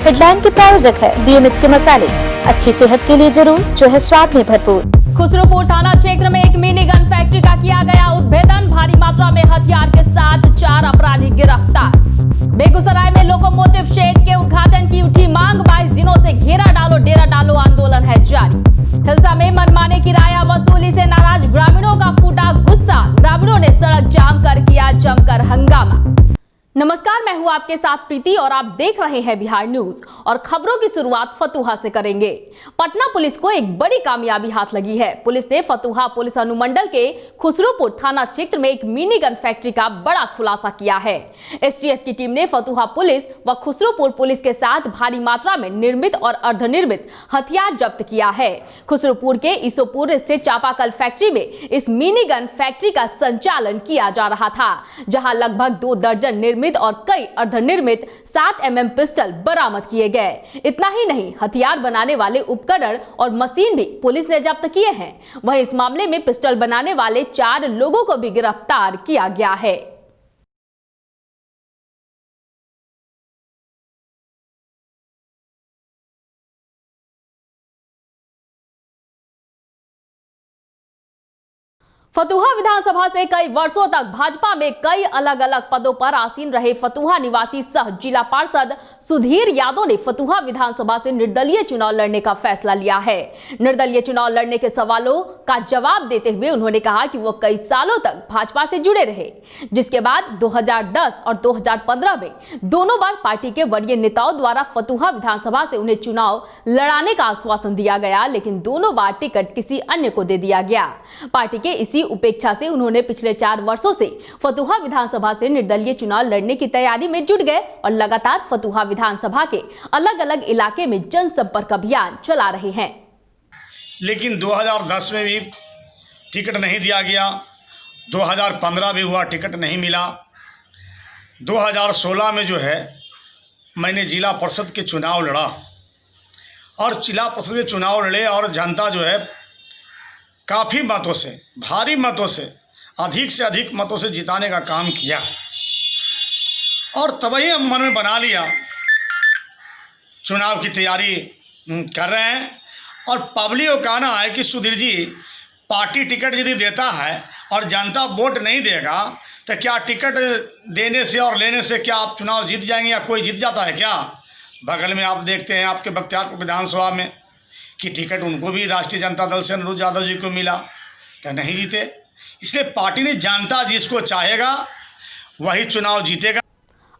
Headline के प्रायोजक है BMH के मसाले, अच्छी सेहत के लिए जरूर, जो है स्वाद में भरपूर। खुसरूपुर थाना क्षेत्र में एक मिनी गन फैक्ट्री का किया गया उद्भेदन, भारी मात्रा में हथियार के साथ 4 अपराधी गिरफ्तार। बेगूसराय में लोकोमोटिव शेड के उद्घाटन की उठी मांग, 22 दिनों से घेरा डालो डेरा डालो आंदोलन है जारी। हिलसा में मनमाने किराया वसूली से नाराज ग्रामीणों का फूटा गुस्सा, ग्रामीणों ने सड़क जाम कर किया जमकर हंगामा। नमस्कार, मैं हूं आपके साथ प्रीति और आप देख रहे हैं बिहार न्यूज और खबरों की शुरुआत फतुहा से करेंगे। पटना पुलिस को एक बड़ी कामयाबी हाथ लगी है। पुलिस ने फतुहा पुलिस अनुमंडल के खुसरूपुर थाना क्षेत्र में एक मिनी गन फैक्ट्री का बड़ा खुलासा किया है। STF की टीम ने फतुहा पुलिस व खुसरूपुर पुलिस के साथ भारी मात्रा में निर्मित और अर्धनिर्मित हथियार जब्त किया है। खुसरूपुर के ईसोपुर स्थित चापाकल फैक्ट्री में इस मिनी गन फैक्ट्री का संचालन किया जा रहा था, जहां लगभग 2 दर्जन निर्मित और कई अर्धनिर्मित 7 mm पिस्टल बरामद किए गए। इतना ही नहीं, हथियार बनाने वाले उपकरण और मशीन भी पुलिस ने जब्त किए हैं। वहीं इस मामले में पिस्टल बनाने वाले 4 लोगों को भी गिरफ्तार किया गया है। फतुहा विधानसभा से कई वर्षों तक भाजपा में कई अलग अलग पदों पर आसीन रहे फतुहा निवासी सह जिला पार्षद सुधीर यादव ने फतुहा विधानसभा से निर्दलीय चुनाव लड़ने का फैसला लिया है। निर्दलीय चुनाव लड़ने के सवालों का जवाब देते हुए उन्होंने कहा कि वो कई सालों तक भाजपा से जुड़े रहे, जिसके बाद 2010 और 2015 में दोनों बार पार्टी के वरीय नेताओं द्वारा फतुहा विधानसभा से उन्हें चुनाव लड़ाने का आश्वासन दिया गया, लेकिन दोनों बार टिकट किसी अन्य को दे दिया गया। पार्टी के इसी उपेक्षा से उन्होंने पिछले 4 वर्षों से फतुहा विधानसभा से निर्दलीय चुनाव लड़ने की तैयारी में जुट गए और लगातार फतुहा विधानसभा के अलग अलग इलाके में जनसंपर्क अभियान चला रहे हैं। लेकिन 2010 में भी टिकट नहीं दिया गया, 2015 भी हुआ, टिकट नहीं मिला। 2016 में जो है मैंने जिला परिषद के चुनाव लड़ा और जिला परिषद के चुनाव लड़े और जनता जो है काफ़ी मतों से, भारी मतों से, अधिक से अधिक मतों से जिताने का काम किया और तभी हम मन में बना लिया चुनाव की तैयारी कर रहे हैं। और पब्लिक को कहना है कि सुधीर जी, पार्टी टिकट यदि देता है और जनता वोट नहीं देगा तो क्या टिकट देने से और लेने से क्या आप चुनाव जीत जाएंगे या कोई जीत जाता है क्या? बगल में आप देखते हैं आपके बख्तियारपुर विधानसभा में कि टिकट उनको भी राष्ट्रीय जनता दल से अनिरुद्ध यादव जी को मिला तो नहीं जीते। इसलिए पार्टी ने जनता जिसको चाहेगा वही चुनाव जीतेगा।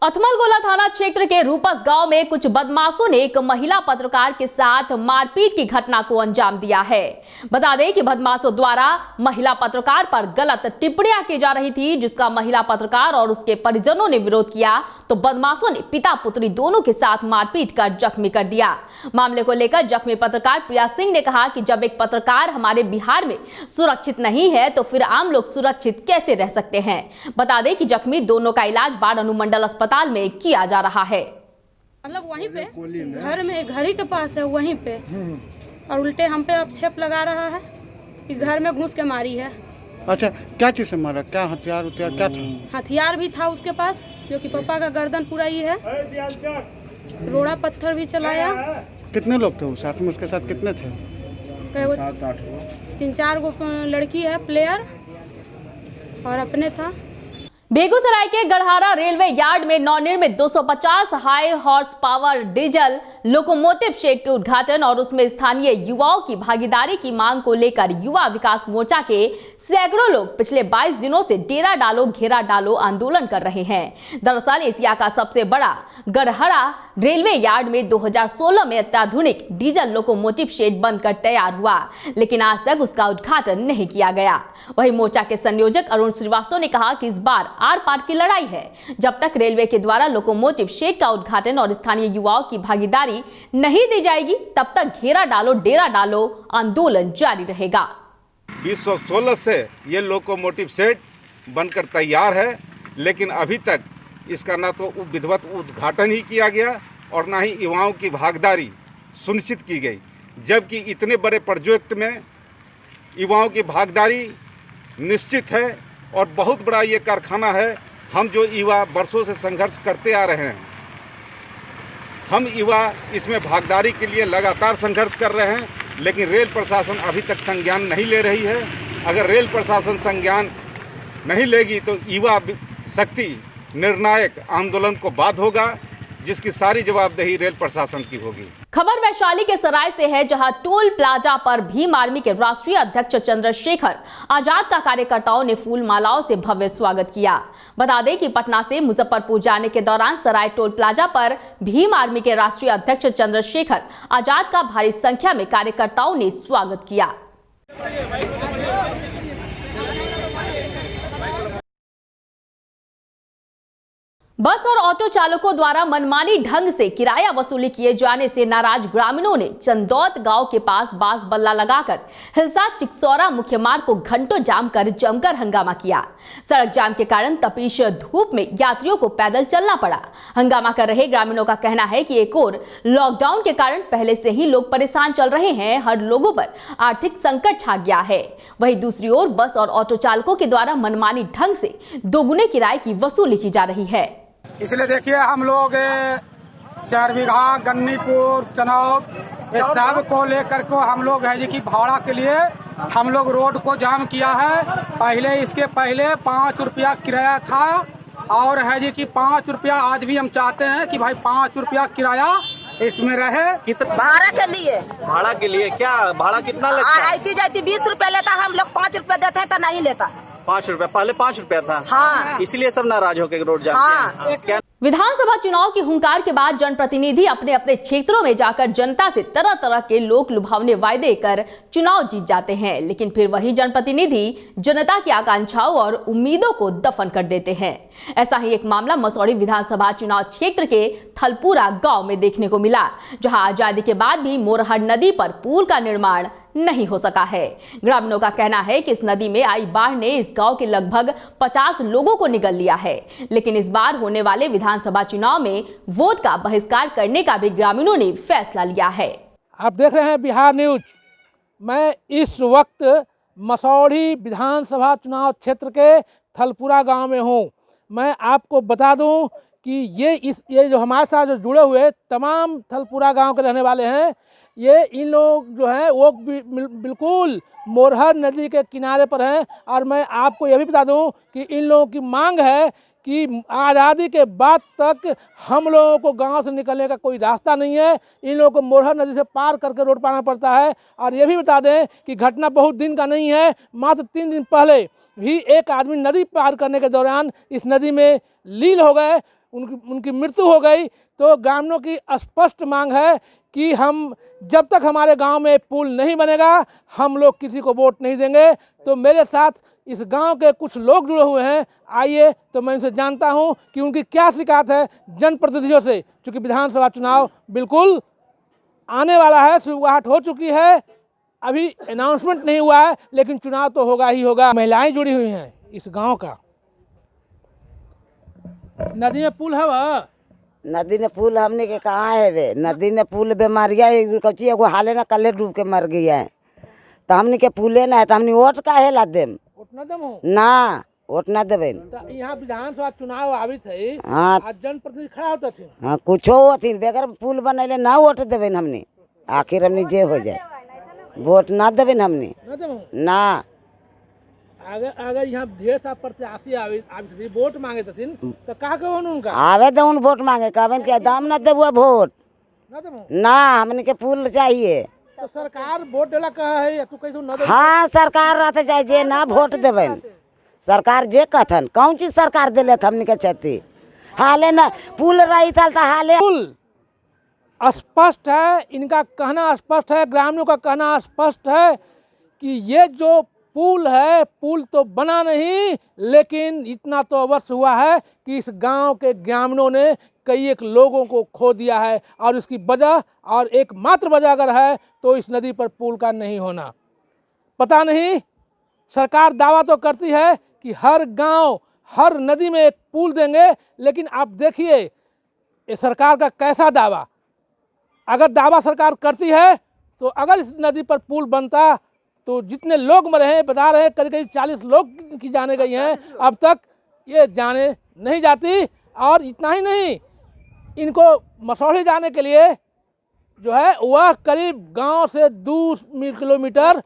अथमलगोला थाना क्षेत्र के रूपस गांव में कुछ बदमाशों ने एक महिला पत्रकार के साथ मारपीट की घटना को अंजाम दिया है। बता दें कि बदमाशों द्वारा महिला पत्रकार पर गलत टिप्पणियां की जा रही थी, जिसका महिला पत्रकार और उसके परिजनों ने विरोध किया तो बदमाशों ने पिता पुत्री दोनों के साथ मारपीट कर जख्मी कर दिया। मामले को लेकर जख्मी पत्रकार प्रिया सिंह ने कहा कि जब एक पत्रकार हमारे बिहार में सुरक्षित नहीं है तो फिर आम लोग सुरक्षित कैसे रह सकते हैं। बता दें कि जख्मी दोनों का इलाज बाढ़ अनुमंडल अस्पताल में किया जा रहा है। मतलब वहीं पे घर ही के पास है, वहीं पे, और उल्टे हम पे आक्षेप लगा रहा है कि घर में घुस के मारी है। अच्छा, क्या चीज से मारा? क्या हथियार क्या था? हथियार भी था उसके पास, जो कि पापा का गर्दन पूरा ही है, रोड़ा पत्थर भी चलाया। कितने लोग थे वो साथ में? उसके साथ कितने थे? 7-8 3-4 गो लड़की है, प्लेयर और अपने था। बेगूसराय के गढ़हारा रेलवे यार्ड में नवनिर्मित 250 high horse power diesel locomotive shade के उद्घाटन और उसमें स्थानीय युवाओं की भागीदारी की मांग को लेकर युवा विकास मोर्चा के सैकड़ों लोग पिछले 22 दिनों से डेरा डालो घेरा डालो आंदोलन कर रहे हैं। दरअसल एशिया का सबसे बड़ा गढ़हारा रेलवे यार्ड में 2016 में अत्याधुनिक डीजल लोकोमोटिव शेड बनकर तैयार हुआ, लेकिन आज तक उसका उद्घाटन नहीं किया गया। वहीं मोर्चा के संयोजक अरुण श्रीवास्तव ने कहा कि इस बार आर पार की लड़ाई है। जब तक रेलवे के द्वारा लोकोमोटिव शेड का उद्घाटन और स्थानीय युवाओं की भागीदारी नहीं दी जाएगी, तब तक घेरा डालो डेरा डालो आंदोलन जारी रहेगा। 2016 से ये लोकोमोटिव शेड बनकर तैयार है, लेकिन अभी तक इसका ना तो विधिवत उद्घाटन ही किया गया और ना ही युवाओं की भागीदारी सुनिश्चित की गई। जबकि इतने बड़े प्रोजेक्ट में युवाओं की भागीदारी निश्चित है और बहुत बड़ा ये कारखाना है। हम जो युवा वर्षों से संघर्ष करते आ रहे हैं हम युवा इसमें भागीदारी के लिए लगातार संघर्ष कर रहे हैं, लेकिन रेल प्रशासन अभी तक संज्ञान नहीं ले रही है। अगर रेल प्रशासन संज्ञान नहीं लेगी तो युवा शक्ति निर्णायक आंदोलन को बाध होगा, जिसकी सारी जवाबदेही रेल प्रशासन की होगी। खबर वैशाली के सराय से है, जहां टोल प्लाजा पर भीम आर्मी के राष्ट्रीय अध्यक्ष चंद्रशेखर आजाद का कार्यकर्ताओं ने फूल मालाओं से भव्य स्वागत किया। बता दें कि पटना से मुजफ्फरपुर जाने के दौरान सराय टोल प्लाजा पर भीम आर्मी के राष्ट्रीय अध्यक्ष चंद्रशेखर आजाद का भारी संख्या में कार्यकर्ताओं ने स्वागत किया। बस और ऑटो चालकों द्वारा मनमानी ढंग से किराया वसूली किए जाने से नाराज ग्रामीणों ने चंदौत गांव के पास बांस बल्ला लगाकर हिलसा चिकसौरा मुख्य मार्ग को घंटों जाम कर जमकर हंगामा किया। सड़क जाम के कारण तपीश धूप में यात्रियों को पैदल चलना पड़ा। हंगामा कर रहे ग्रामीणों का कहना है कि एक ओर लॉकडाउन के कारण पहले से ही लोग परेशान चल रहे हैं, हर लोगों पर आर्थिक संकट छा गया है। वहीं दूसरी ओर बस और ऑटो चालकों के द्वारा मनमानी ढंग से दोगुने किराए की वसूली की जा रही है। इसलिए देखिए हम लोग 4 बीघा गन्नीपुर चनौत ये सब को लेकर को हम लोग है जी कि भाड़ा के लिए हम लोग रोड को जाम किया है। पहले इसके पहले 5 रुपया किराया था और है जी कि 5 रुपया आज भी हम चाहते हैं कि भाई 5 रुपया किराया इसमें रहे। भाड़ा के लिए क्या भाड़ा कितना लगता है? आती जाती 20 रुपया लेता, हम लोग 5 रुपया देते हैं तो नहीं लेता। 5 रुपया, पहले 5 रुपया था। हाँ। इसलिए सब नाराज होकर रोड जाम किया। क्या विधानसभा चुनाव की हुंकार के बाद जनप्रतिनिधि अपने अपने क्षेत्रों में जाकर जनता से तरह तरह के लोक लुभावने वायदे कर चुनाव जीत जाते हैं, लेकिन फिर वही जनप्रतिनिधि जनता की आकांक्षाओं और उम्मीदों को दफन कर देते हैं। ऐसा ही एक मामला मसौढ़ी विधानसभा चुनाव क्षेत्र के थलपुरा गांव में देखने को मिला, जहां आजादी के बाद भी मोरहर नदी पर पुल का निर्माण नहीं हो सका है। ग्रामीणों का कहना है कि इस नदी में आई बाढ़ ने इस गांव के लगभग 50 लोगों को निगल लिया है, लेकिन इस बार होने वाले विधानसभा चुनाव में वोट का बहिष्कार करने का भी ग्रामीणों ने फैसला लिया है। आप देख रहे हैं बिहार न्यूज। मैं इस वक्त मसौढ़ी विधानसभा चुनाव क्षेत्र के थलपुरा गांव में हूं। मैं आपको बता दूं कि ये जो हमारे साथ जो जुड़े हुए तमाम थलपुरा गांव के रहने वाले हैं, ये इन लोग जो हैं वो बिल्कुल मोरहर नदी के किनारे पर हैं। और मैं आपको ये भी बता दूं कि इन लोगों की मांग है कि आज़ादी के बाद तक हम लोगों को गांव से निकलने का कोई रास्ता नहीं है। इन लोगों को मोरहर नदी से पार करके रोड पाना पड़ता है। और ये भी बता दें कि घटना बहुत दिन का नहीं है, मात्र 3 दिन पहले भी एक आदमी नदी पार करने के दौरान इस नदी में लीन हो गए, उनकी मृत्यु हो गई। तो ग्रामीणों की स्पष्ट मांग है कि हम जब तक हमारे गांव में पुल नहीं बनेगा हम लोग किसी को वोट नहीं देंगे। तो मेरे साथ इस गांव के कुछ लोग जुड़े हुए हैं, आइए तो मैं इनसे जानता हूं कि उनकी क्या शिकायत है जनप्रतिनिधियों से। क्योंकि विधानसभा चुनाव बिल्कुल आने वाला है, शुरुआत हो चुकी है, अभी अनाउंसमेंट नहीं हुआ है, लेकिन चुनाव तो होगा ही होगा। महिलाएं जुड़ी हुई हैं इस गाँव का। नदी में पुल है वह नदी ने पुल हमने के कहाँ है वे? नदी ने पुल बीमारिया कची एगो हाले ना कल डूब के मर गई है। तो हमने के पुले ना है तो हमने वोट काहे ला देम? ना वोट ना देवे। यहाँ विधानसभा चुनाव आवित है। हाँ जनप्रतिनिधि खड़ा होता थे। हाँ कुछ होती बगैर पुल बनैले ना वोट देवे हमने। आखिर हमने जे हो जाए वोट ना देवे हमने ना। अगर यहाँ ढेर सा प्रत्याशी आवे वोट मांगे तथिन तो का कहन उनका आवे तो उन वोट मांगे कहबन के दाम ना देबो वोट ना हमने के पुल चाहिए। तो सरकार वोट देला कह है तू कैसो न दे? हाँ सरकार रहते जाए जे ना वोट देबन, सरकार जे कहथन कौन चीज सरकार देले हमने के चाहती हाले ना पुल रही था हाले। पुल स्पष्ट है, इनका कहना स्पष्ट है, ग्रामीणों का कहना स्पष्ट है कि ये जो पुल है पुल तो बना नहीं, लेकिन इतना तो अवश्य हुआ है कि इस गांव के ग्रामीणों ने कई एक लोगों को खो दिया है। और इसकी वजह और एकमात्र वजह अगर है तो इस नदी पर पुल का नहीं होना। पता नहीं सरकार दावा तो करती है कि हर गांव हर नदी में एक पुल देंगे, लेकिन आप देखिए ये सरकार का कैसा दावा। अगर दावा सरकार करती है तो अगर इस नदी पर पुल बनता तो जितने लोग मरे हैं बता रहे हैं करीब करीब 40 लोग की जाने गई हैं, अब तक ये जाने नहीं जाती। और इतना ही नहीं, इनको मसौढ़ी जाने के लिए जो है वह करीब गांव से 2 किलोमीटर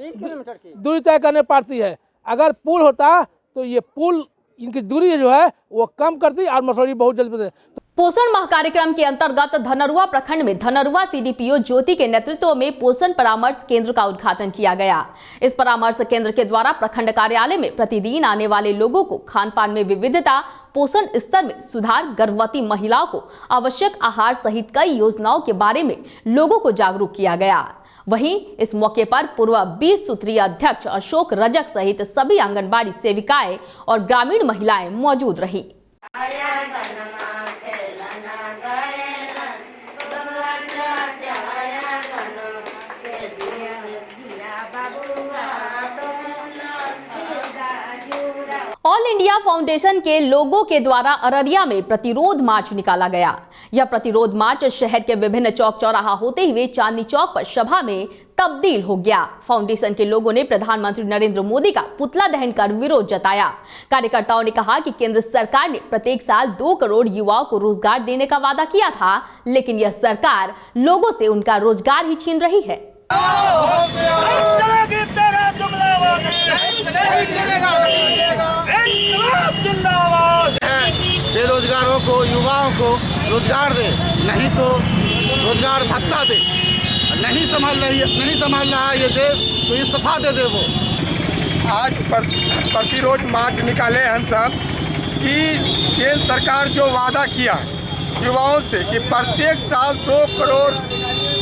दूरी तय करने पड़ती है। अगर पुल होता तो ये पुल इनकी दूरी जो है वो कम करती और मसौढ़ी बहुत जल्दी। पोषण माह कार्यक्रम के अंतर्गत धनरुआ प्रखंड में धनरुआ सीडीपीओ ज्योति के नेतृत्व में पोषण परामर्श केंद्र का उद्घाटन किया गया। इस परामर्श केंद्र के द्वारा प्रखंड कार्यालय में प्रतिदिन आने वाले लोगों को खान पान में विविधता, पोषण स्तर में सुधार, गर्भवती महिलाओं को आवश्यक आहार सहित कई योजनाओं के बारे में लोगों को जागरूक किया गया। वहीं इस मौके पर पूर्व 20 सूत्रीय अध्यक्ष अशोक रजक सहित सभी आंगनबाड़ी सेविकाएं और ग्रामीण महिलाएं मौजूद रही। ऑल इंडिया फाउंडेशन के लोगों के द्वारा अररिया में प्रतिरोध मार्च निकाला गया। यह प्रतिरोध मार्च शहर के विभिन्न चौक चौराहा होते हुए चांदनी चौक पर सभा में तब्दील हो गया। फाउंडेशन के लोगों ने प्रधानमंत्री नरेंद्र मोदी का पुतला दहन कर विरोध जताया। कार्यकर्ताओं ने कहा कि केंद्र सरकार ने प्रत्येक साल 2 करोड़ युवाओं को रोजगार देने का वादा किया था, लेकिन यह सरकार लोगों से उनका रोजगार ही छीन रही है। बेरोजगारों को, युवाओं को रोजगार दे, नहीं तो रोजगार भत्ता दे। नहीं संभाल रहा है ये देश तो इस्तीफा दे दे वो। आज प्रतिरोध मार्च निकाले हम सब कि केंद्र सरकार जो वादा किया युवाओं से कि प्रत्येक साल 2 करोड़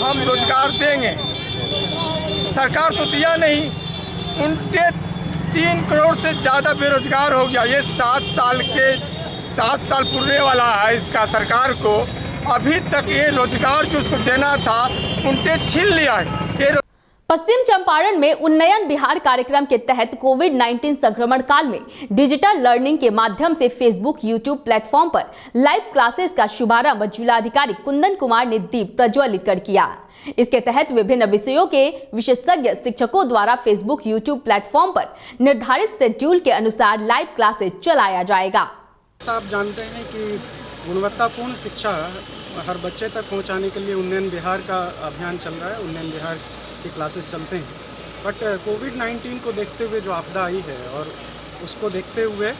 हम रोजगार देंगे, सरकार तो दिया नहीं। उनके 3 करोड़ से ज़्यादा बेरोजगार हो गया। ये 7 साल पूरने वाला है इसका सरकार को, अभी तक ये रोजगार जो उसको देना था उनके छीन लिया है। पश्चिम चंपारण में उन्नयन बिहार कार्यक्रम के तहत कोविड-19 संक्रमण काल में डिजिटल लर्निंग के माध्यम से फेसबुक, यूट्यूब प्लेटफॉर्म पर लाइव क्लासेस का शुभारंभ जिलाधिकारी कुंदन कुमार ने दीप प्रज्वलित कर किया। इसके तहत विभिन्न विषयों के विशेषज्ञ शिक्षकों द्वारा फेसबुक, यूट्यूब प्लेटफॉर्म पर निर्धारित शेड्यूल के अनुसार लाइव क्लासेस चलाया जाएगा। आप जानते हैं कि गुणवत्तापूर्ण शिक्षा हर बच्चे तक पहुंचाने के लिए उन्नयन बिहार का अभियान चल रहा है। उन्नयन बिहार की क्लासेस चलते हैं, बट कोविड-19 को देखते हुए जो आपदा आई है और उसको देखते हुए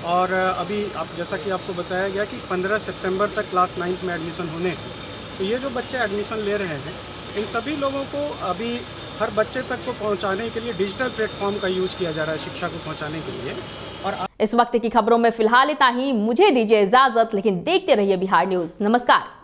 और अभी जैसा कि आपको बताया गया कि 15 सितंबर तक क्लास 9th में एडमिशन होने हैं, तो ये जो बच्चे एडमिशन ले रहे हैं इन सभी लोगों को अभी हर बच्चे तक को पहुंचाने के लिए डिजिटल प्लेटफॉर्म का यूज़ किया जा रहा है शिक्षा को पहुंचाने के लिए। और इस वक्त की खबरों में फिलहाल इतना ही। मुझे दीजिए इजाजत, लेकिन देखते रहिए बिहार न्यूज़। नमस्कार।